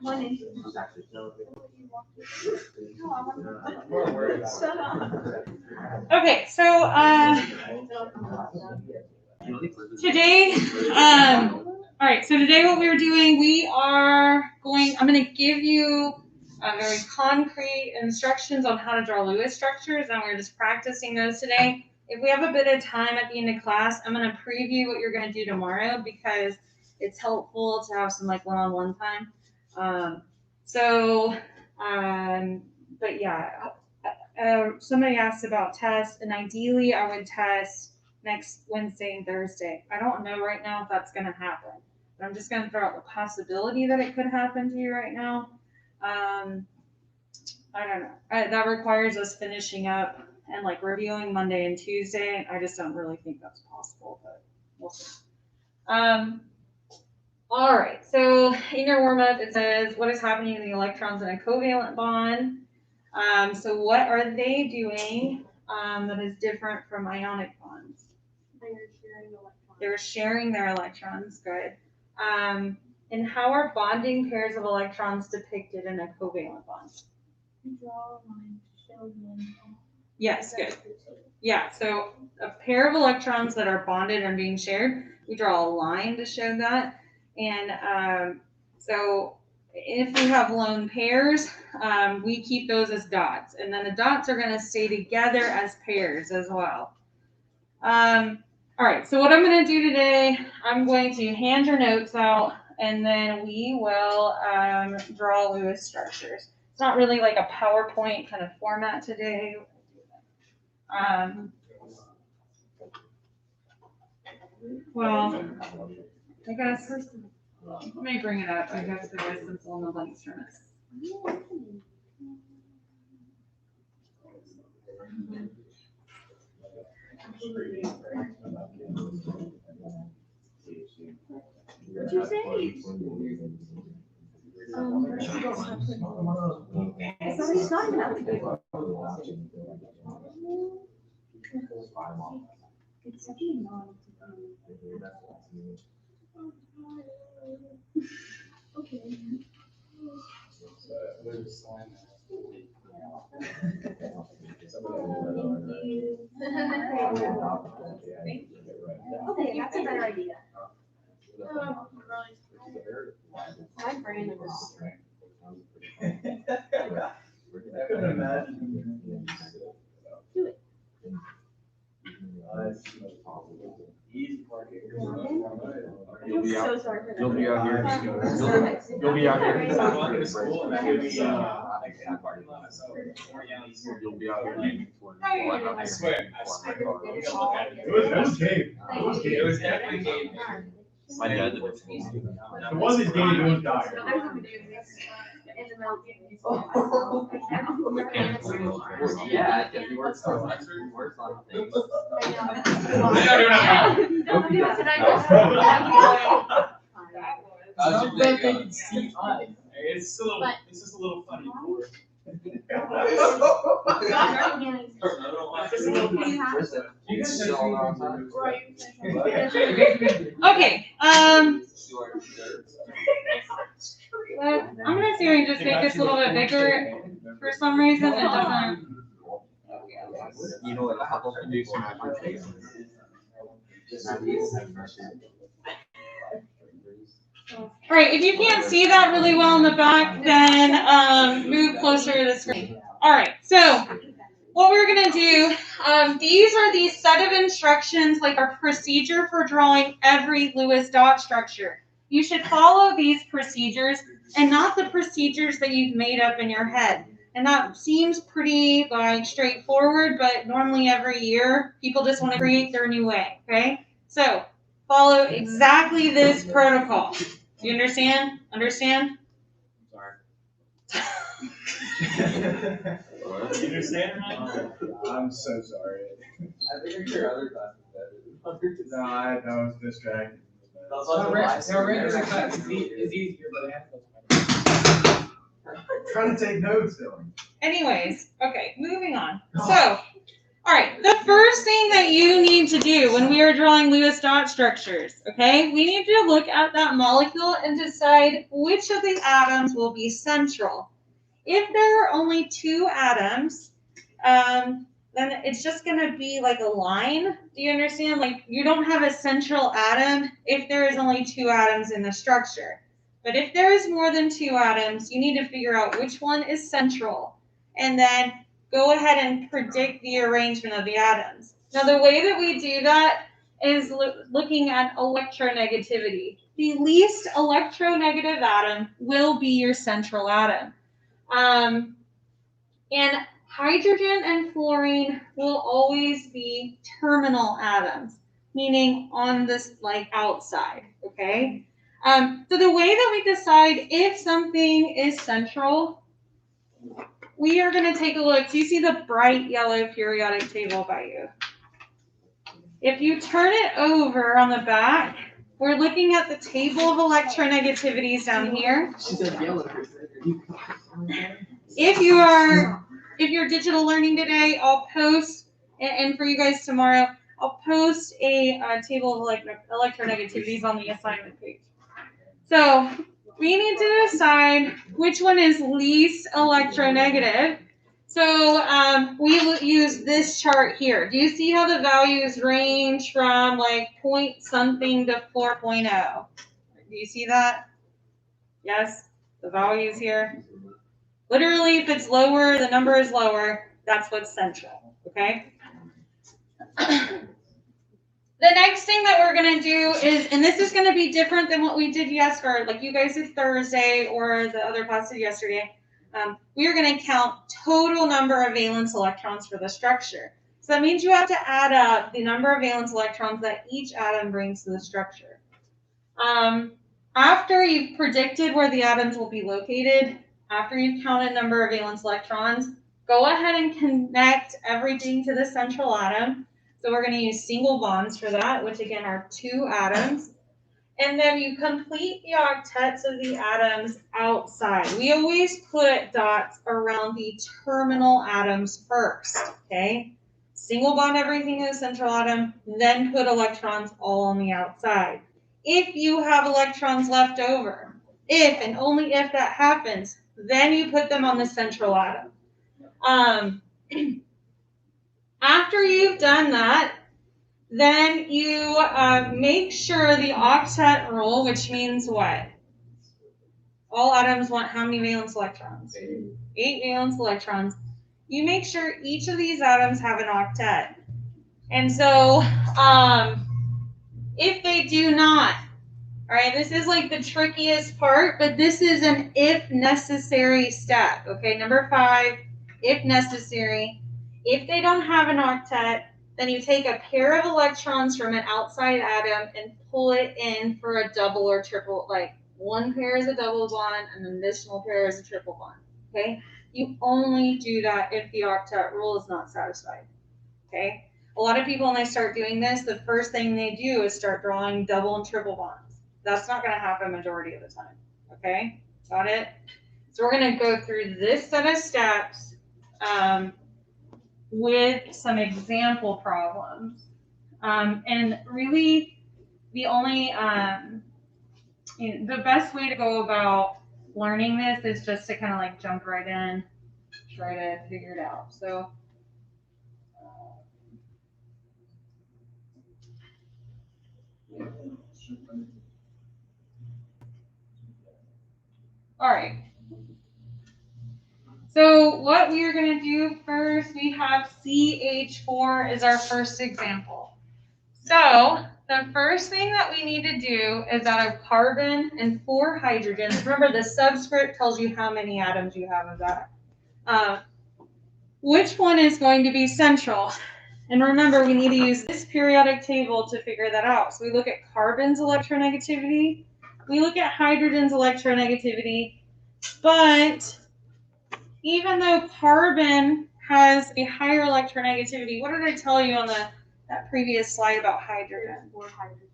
Okay, so today, all right, so today what we're doing, I'm going to give you very concrete instructions on how to draw Lewis structures, and we're just practicing those today. If we have a bit of time at the end of class, I'm going to preview what you're going to do tomorrow because it's helpful to have some like one-on-one time. But yeah, somebody asked about tests, and ideally I would test next Wednesday and Thursday. I don't know right now if that's going to happen, but I'm just going to throw out the possibility that it could happen to you right now. I don't know. That requires us finishing up and like reviewing Monday and Tuesday. I just don't really think that's possible, but we'll see. All right, so in your warm-up, it says, what is happening to the electrons in a covalent bond? So what are they doing that is different from ionic bonds? They're sharing their electrons, good. And how are bonding pairs of electrons depicted in a covalent bond? Draw a line to show them. Yes, good. Yeah, so a pair of electrons that are bonded and being shared, we draw a line to show that. And so if we have lone pairs, we keep those as dots. And then the dots are going to stay together as pairs as well. All right, so what I'm going to do today, I'm going to hand your notes out, and then we will draw Lewis structures. It's not really like a PowerPoint kind of format today. Well, I guess, let me bring it up. I guess there is some fill in the blanks from it. What'd you say? It's not even that good. It's actually not. Okay. Okay, that's a better idea. My brain is. I couldn't imagine. Do it. You'll be out. So sorry for that. You'll be out here. You'll be out here. You'll be out here. I swear. It was game. It was definitely game. My dad. It wasn't game, it was dire. Yeah, because he works on things. It's just a little funny. Okay, I'm gonna see if I can just make this a little bit bigger. For some reason, it doesn't. You know what? I'll do some applications. All right, if you can't see that really well in the back, then move closer to the screen. All right, so what we're going to do, these are the set of instructions, like our procedure for drawing every Lewis dot structure. You should follow these procedures and not the procedures that you've made up in your head. And that seems pretty like straightforward, but normally every year people just want to create their new way, okay? So follow exactly this protocol. Do you understand? Understand? Sorry. You understand or not? I'm so sorry. I think your other class is better. No, I was distracted. Regular class is easier, but I'm trying to take notes, Dylan. Anyways, okay, moving on. So All right, the first thing that you need to do when we are drawing Lewis dot structures, okay, we need to look at that molecule and decide which of the atoms will be central. If there are only 2 atoms, then it's just going to be like a line. Do you understand? Like, you don't have a central atom if there is only 2 atoms in the structure. But if there is more than 2 atoms, you need to figure out which one is central. And then go ahead and predict the arrangement of the atoms. Now, the way that we do that is looking at electronegativity. The least electronegative atom will be your central atom. And hydrogen and fluorine will always be terminal atoms, meaning on this like outside, okay? So the way that we decide if something is central, we are going to take a look. Do you see the bright yellow periodic table by you? If you turn it over on the back, we're looking at the table of electronegativities down here. She said yellow. If you're digital learning today, I'll post, and for you guys tomorrow, I'll post a table of electronegativities on the assignment page. So we need to decide which one is least electronegative. So we use this chart here. Do you see how the values range from like point something to 4.0? Do you see that? Yes, the values here. Literally, if it's lower, the number is lower, that's what's central, okay? The next thing that we're going to do is, and this is going to be different than what we did yesterday, like you guys did Thursday or the other class did yesterday. We are going to count total number of valence electrons for the structure. So that means you have to add up the number of valence electrons that each atom brings to the structure. After you've predicted where the atoms will be located, after you've counted number of valence electrons, go ahead and connect everything to the central atom. So we're going to use single bonds for that, which again are 2 atoms. And then you complete the octets of the atoms outside. We always put dots around the terminal atoms first, okay? Single bond everything in the central atom, then put electrons all on the outside. If you have electrons left over, if and only if that happens, then you put them on the central atom. After you've done that, then you make sure the octet rule, which means what? All atoms want how many valence electrons? 8 valence electrons. You make sure each of these atoms have an octet. And so if they do not, all right, this is like the trickiest part, but this is an if necessary step, okay? Number 5, if necessary. If they don't have an octet, then you take a pair of electrons from an outside atom and pull it in for a double or triple, like one pair is a double bond and an additional pair is a triple bond, okay? You only do that if the octet rule is not satisfied, okay? A lot of people, when they start doing this, the first thing they do is start drawing double and triple bonds. That's not going to happen majority of the time, okay? Got it? So we're going to go through this set of steps with some example problems. And really, the only, the best way to go about learning this is just to kind of like jump right in, try to figure it out. So, all right. So what we are going to do first, we have CH4 is our first example. So the first thing that we need to do is add a carbon and 4 hydrogens. Remember, the subscript tells you how many atoms you have of that. Which one is going to be central? And remember, we need to use this periodic table to figure that out. So we look at carbon's electronegativity. We look at hydrogen's electronegativity. But even though carbon has a higher electronegativity, what did I tell you on that previous slide about hydrogen? 4 hydrogen.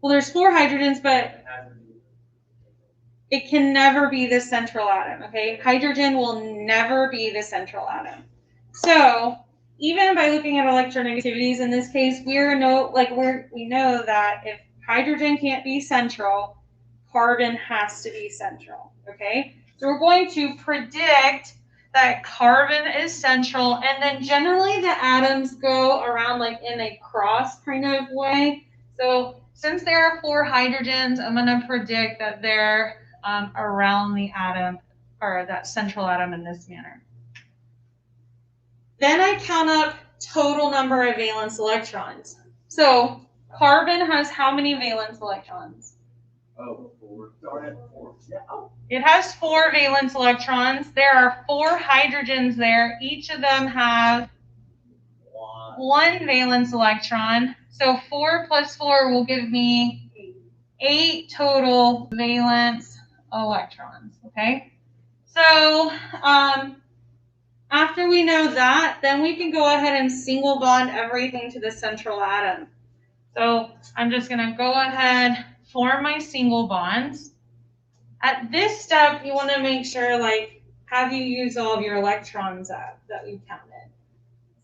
Well, there's 4 hydrogens, but it can never be the central atom, okay? Hydrogen will never be the central atom. So even by looking at electronegativities in this case, we know that if hydrogen can't be central, carbon has to be central, okay? So we're going to predict that carbon is central, and then generally the atoms go around like in a cross kind of way. So since there are 4 hydrogens, I'm going to predict that they're around the atom, or that central atom in this manner. Then I count up total number of valence electrons. So carbon has how many valence electrons? Oh, 4. It has 4 valence electrons. There are 4 hydrogens there. Each of them have 1 valence electron. So 4 plus 4 will give me 8 total valence electrons, okay? So after we know that, then we can go ahead and single bond everything to the central atom. So I'm just going to go ahead, form my single bonds. At this step, you want to make sure, like, have you used all of your electrons up that we counted?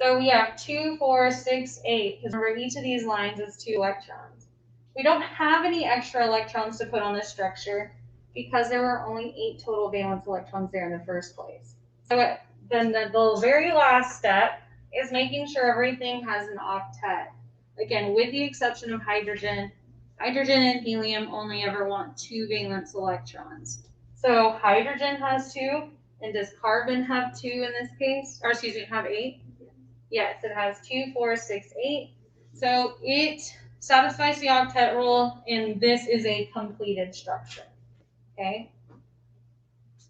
So we have 2, 4, 6, 8, because remember each of these lines is 2 electrons. We don't have any extra electrons to put on this structure because there were only 8 total valence electrons there in the first place. So then the very last step is making sure everything has an octet. Again, with the exception of hydrogen. Hydrogen and helium only ever want 2 valence electrons. So hydrogen has 2, and does carbon have 2 in this case? Or excuse me, have 8? Yes, it has 2, 4, 6, 8. So it satisfies the octet rule, and this is a completed structure. Okay?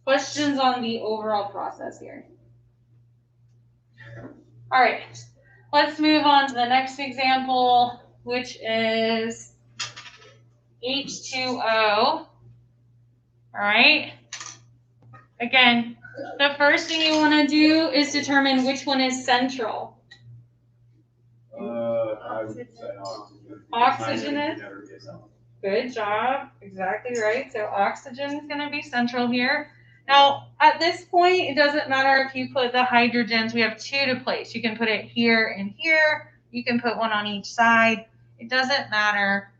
Questions on the overall process here? All right, let's move on to the next example, which is H2O. All right. Again, the first thing you want to do is determine which one is central. I would say oxygen. Oxygen is? Good job. Exactly right. So oxygen is going to be central here. Now, at this point, it doesn't matter if you put the hydrogens. We have 2 to place. You can put it here and here. You can put one on each side. It doesn't matter.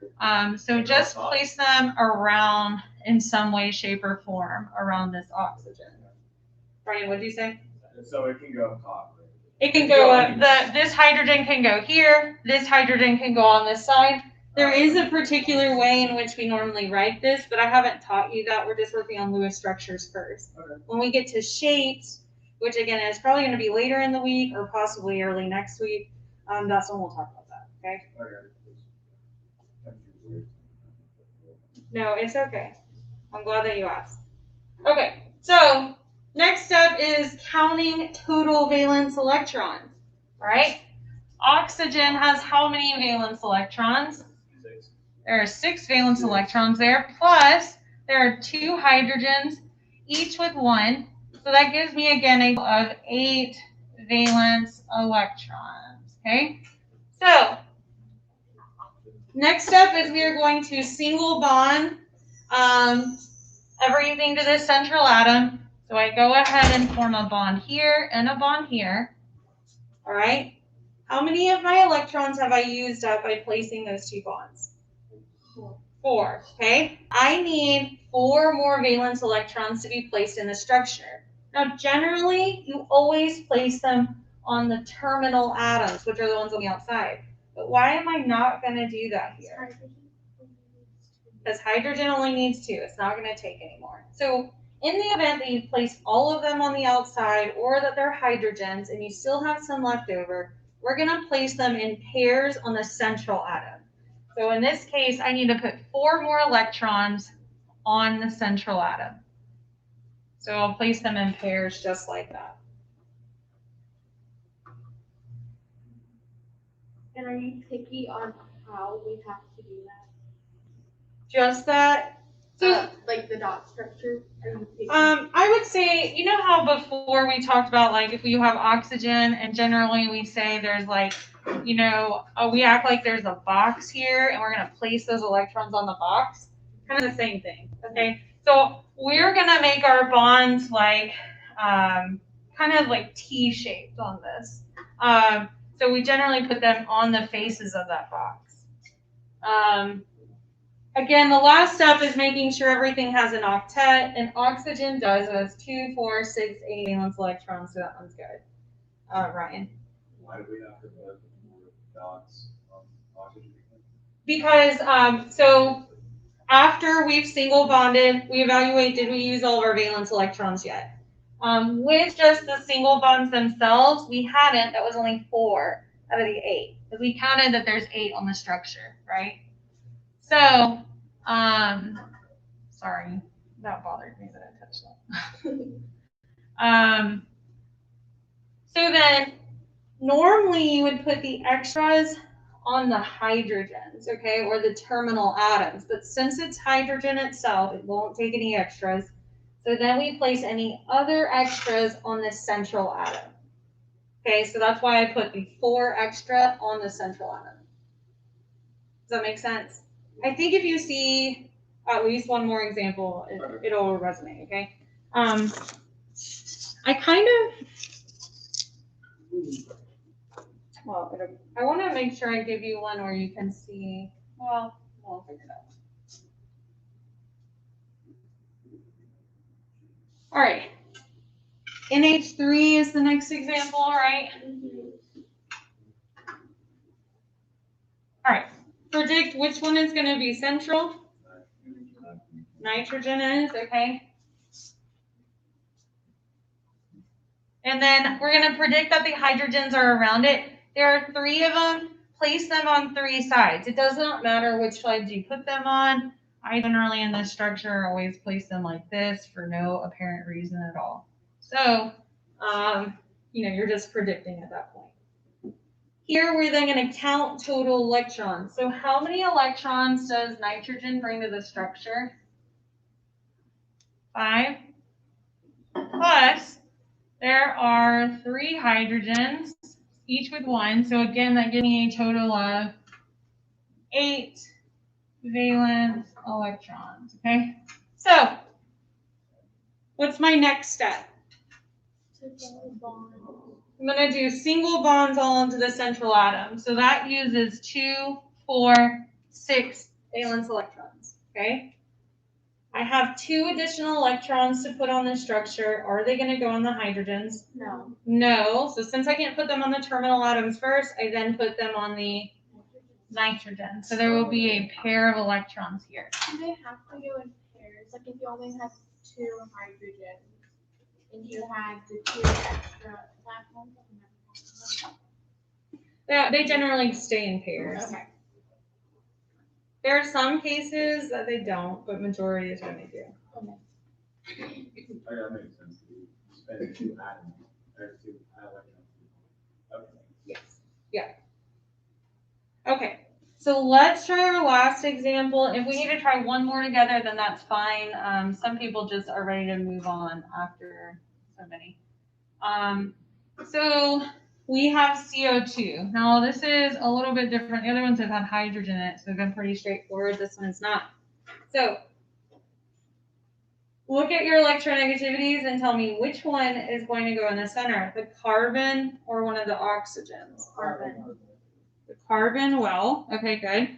So just place them around in some way, shape, or form around this oxygen. Brian, what did you say? So it can go top. It can go, this hydrogen can go here. This hydrogen can go on this side. There is a particular way in which we normally write this, but I haven't taught you that. We're just working on Lewis structures first. Okay. When we get to shapes, which again is probably going to be later in the week or possibly early next week, that's when we'll talk about that. Okay? No, it's okay. I'm glad that you asked. Okay, so next step is counting total valence electrons. All right? Oxygen has how many valence electrons? 6. There are 6 valence electrons there, plus there are 2 hydrogens, each with 1. So that gives me again a total of 8 valence electrons. Okay? So next step is we are going to single bond everything to this central atom. So I go ahead and form a bond here and a bond here. All right? How many of my electrons have I used up by placing those 2 bonds? 4. Okay? I need 4 more valence electrons to be placed in the structure. Now, generally, you always place them on the terminal atoms, which are the ones on the outside. But why am I not going to do that here? Because hydrogen only needs 2. It's not going to take any more. So in the event that you place all of them on the outside or that they're hydrogens and you still have some left over, we're going to place them in pairs on the central atom. So in this case, I need to put 4 more electrons on the central atom. So I'll place them in pairs just like that. And are you picky on how we have to do that? Just that. So, like the dot structure? Are you picky? I would say, you know how before we talked about like if you have oxygen and generally we say there's like, you know, we act like there's a box here and we're going to place those electrons on the box. Kind of the same thing. Okay. So we're going to make our bonds like, kind of like T-shaped on this. So we generally put them on the faces of that box. Again, the last step is making sure everything has an octet, and oxygen does. It has 2, 4, 6, 8 valence electrons, so that one's good. Ryan. Why do we have to put more dots on oxygen? Because, so after we've single bonded, we evaluate, did we use all of our valence electrons yet? With just the single bonds themselves, we hadn't. That was only 4 out of the 8. Because we counted that there's 8 on the structure, right? So, sorry, that bothered me that I touched that. So then, normally you would put the extras on the hydrogens, okay, or the terminal atoms. But since it's hydrogen itself, it won't take any extras. So then we place any other extras on the central atom. Okay, so that's why I put the 4 extra on the central atom. Does that make sense? I think if you see at least one more example, it'll resonate, okay? I kind of, well, I want to make sure I give you one where you can see, well, we'll figure it out. All right. NH3 is the next example, right? All right. Predict which one is going to be central. Nitrogen is, okay. And then we're going to predict that the hydrogens are around it. There are 3 of them. Place them on 3 sides. It does not matter which sides you put them on. I generally in this structure always place them like this for no apparent reason at all. So, you're just predicting at that point. Here we're then going to count total electrons. So how many electrons does nitrogen bring to the structure? 5. Plus, there are 3 hydrogens, each with 1. So again, that gives me a total of 8 valence electrons, okay? So, what's my next step? I'm going to do single bonds all into the central atom. So that uses 2, 4, 6 valence electrons, okay? I have 2 additional electrons to put on the structure. Are they going to go on the hydrogens? No. No. So since I can't put them on the terminal atoms first, I then put them on the nitrogen. So there will be a pair of electrons here. Do they have to go in pairs? Like if you only have 2 hydrogens and you had the 2 extra platforms? They generally stay in pairs. Okay. There are some cases that they don't, but majority is when they do. That makes sense. You spend 2 atoms, or 2 electrons. Okay. Yes. Yeah. Okay. So let's try our last example. If we need to try one more together, then that's fine. Some people just are ready to move on after so many. So we have CO2. Now this is a little bit different. The other ones have had hydrogen in it, so they've been pretty straightforward. This one is not. So look at your electronegativities and tell me which one is going to go in the center, the carbon or one of the oxygens? Carbon. The carbon, well, okay, good.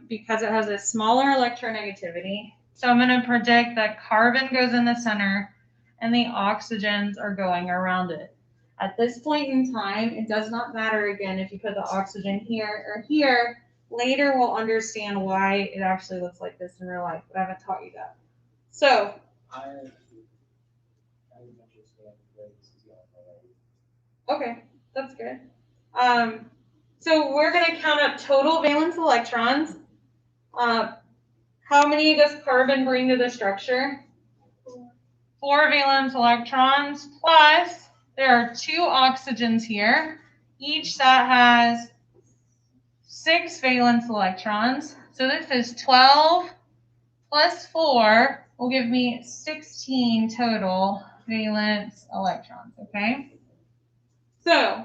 Because it has a smaller electronegativity. So I'm going to predict that carbon goes in the center and the oxygens are going around it. At this point in time, it does not matter again if you put the oxygen here or here. Later we'll understand why it actually looks like this in real life, but I haven't taught you that. So, okay, that's good. So we're going to count up total valence electrons. How many does carbon bring to the structure? 4 valence electrons, plus there are 2 oxygens here. Each that has 6 valence electrons. So this is 12 plus 4 will give me 16 total valence electrons, okay? So,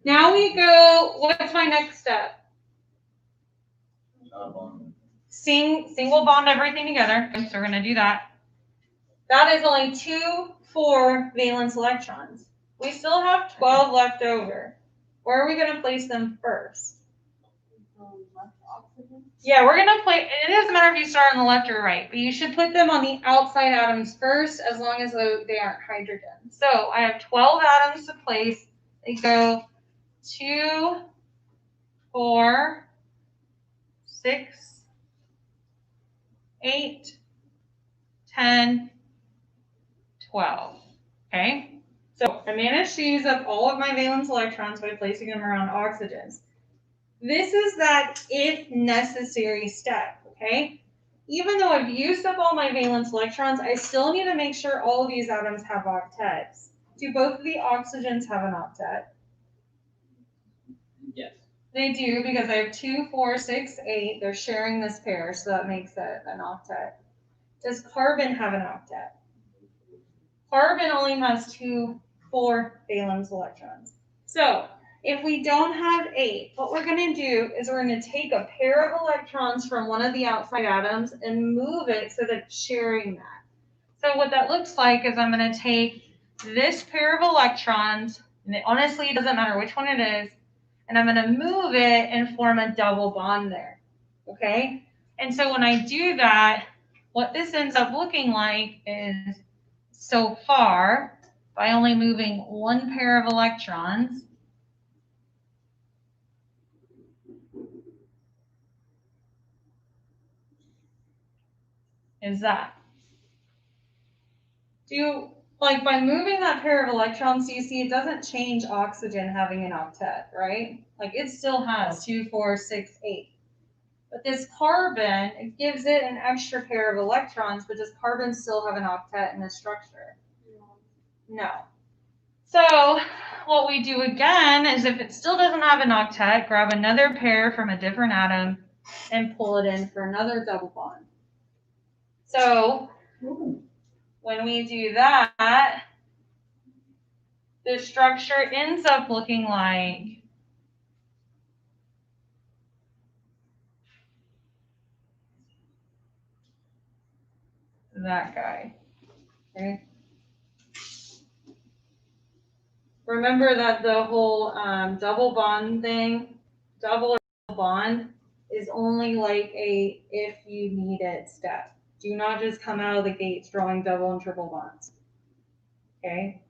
now we go, what's my next step? Single bond everything together. So we're going to do that. That is only 2 4 valence electrons. We still have 12 left over. Where are we going to place them first? Yeah, we're going to place, it doesn't matter if you start on the left or right, but you should put them on the outside atoms first as long as they aren't hydrogen. So I have 12 atoms to place. They go 2, 4, 6, 8, 10, 12. Okay? So I managed to use up all of my valence electrons by placing them around oxygens. This is that if necessary step, okay? Even though I've used up all my valence electrons, I still need to make sure all of these atoms have octets. Do both of the oxygens have an octet? Yes. They do, because I have 2, 4, 6, 8. They're sharing this pair, so that makes it an octet. Does carbon have an octet? Carbon only has 2, 4 valence electrons. So if we don't have 8, what we're going to do is we're going to take a pair of electrons from one of the outside atoms and move it so that it's sharing that. So what that looks like is I'm going to take this pair of electrons, and honestly, it doesn't matter which one it is, and I'm going to move it and form a double bond there. Okay? And so when I do that, what this ends up looking like is, so far, by only moving one pair of electrons, is that. Like by moving that pair of electrons, you see it doesn't change oxygen having an octet, right? Like it still has 2, 4, 6, 8. But this carbon, it gives it an extra pair of electrons, but does carbon still have an octet in the structure? No. So what we do again is if it still doesn't have an octet, grab another pair from a different atom and pull it in for another double bond. So when we do that, the structure ends up looking like that guy. Okay. Remember that the whole double bond thing, double or triple bond, is only like a if you need it step. Do not just come out of the gates drawing double and triple bonds. Okay.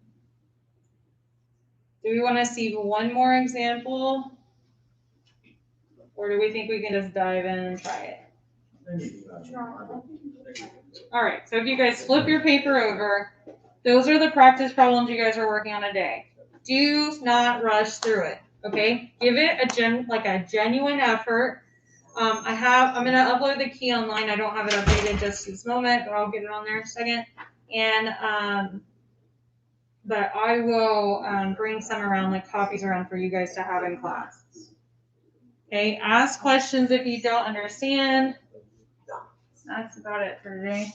Do we want to see one more example? Or do we think we can just dive in and try it? All right, so if you guys flip your paper over, those are the practice problems you guys are working on today. Do not rush through it, okay? Give it a genuine effort. I'm gonna upload the key online. I don't have it updated just this moment, but I'll get it on there in a second. And but I will bring some around, like copies around for you guys to have in class. Okay, ask questions if you don't understand. That's about it for today.